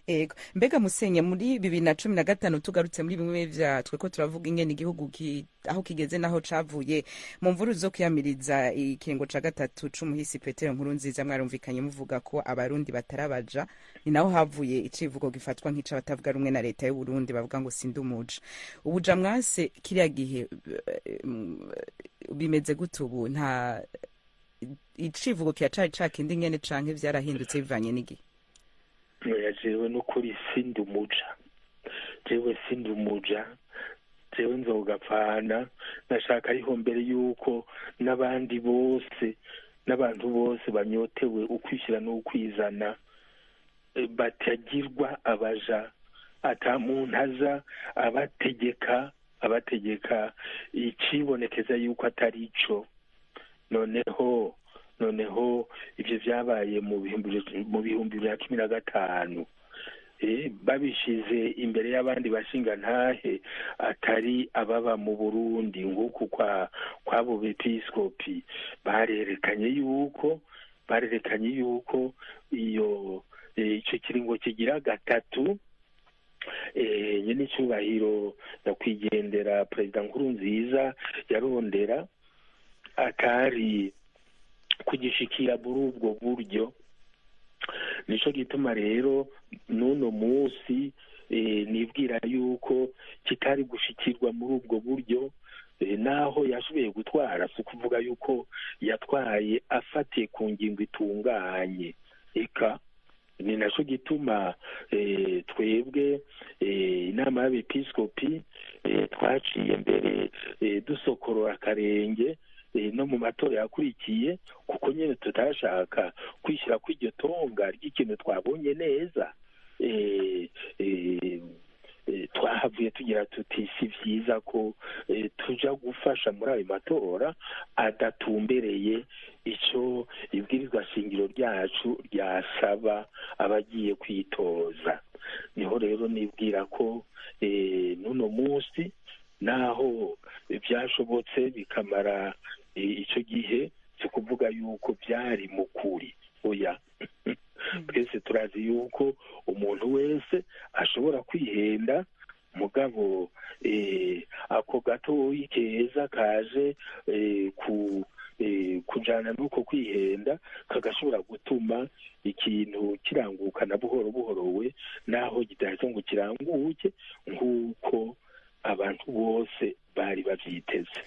Ego mbega Musenye muri 2015 tugarutse muri bimwe vya tweko turavuga ingene igihugu aho kigeze naho cavuye mu mvuru zo kwiyamiriza ikiringo ca gatatu c'umuhisi Petero Nkurunziza mwarumvikanye muvuga ko abarundi batarabaja ni naho havuye icivugo gifatwa nk'ica batavuga rumwe na leta y'u Burundi bavuga ngo sindumuja ubuja mwase kiriya gihe bimeze gute ubu nta icivugo kiracari cakindi ngene canke vyarahindutse bivanye n'igihe jewe n'ukuri sindumuja jewe nzogapfana nashaka ariho mbere yuko n'abandi bose n'abantu bose banyotewe ukwishyira n'ukwizana batagirwa abaja ata muntu aza abategeka icibonekeza yuko atari ico noneho ivyo vyabaye mu bihumbi 2015 babishize imbere y'abandi bashinga ntahe atari ababa mu Burundi nk'uko kwabo bepiskopi barerekanye yuko iyo ico kiringo kigira gatatu nyene icubahiro nyakwigendera Perezida Nkurunziza yarondera atari kugishikira muri ubwo buryo. Nico gituma rero n'uno munsi nibwira yuko kitari gushikirwa muri ubwo buryo, naho yashoboye gutwara si ukuvuga yuko yatwaye afatiye ku ngingo itunganye. Eka ni naco gituma twebwe inama y'abepiskopi twaciye mbere dusokorora akarenge no mu matora yakurikiye, kuko nyene tutashaka kwishyira kw'iryo tonga ry'ikintu twabonye neza. Twahavuye tugira tuti si vyiza ko tuja gufasha muri ayo matora adatumbereye ico ibwirizwa shingiro ryacu ryasaba abagiye kwitoza. Niho rero nibwira ko n'uno munsi naho byashobotse bikamara ico gihe cyo kuvuga yuko byari mukuri, oya twese turazi yuko umuntu wese ashobora kwihenda, mugabo ako gatoyi keza kaje kujana nuko kwihenda kagashobora gutuma ikintu kirangukana buhoro buhoro we, naho kidahise ngo kiranguke nk'uko abantu bose bari bavyiteze.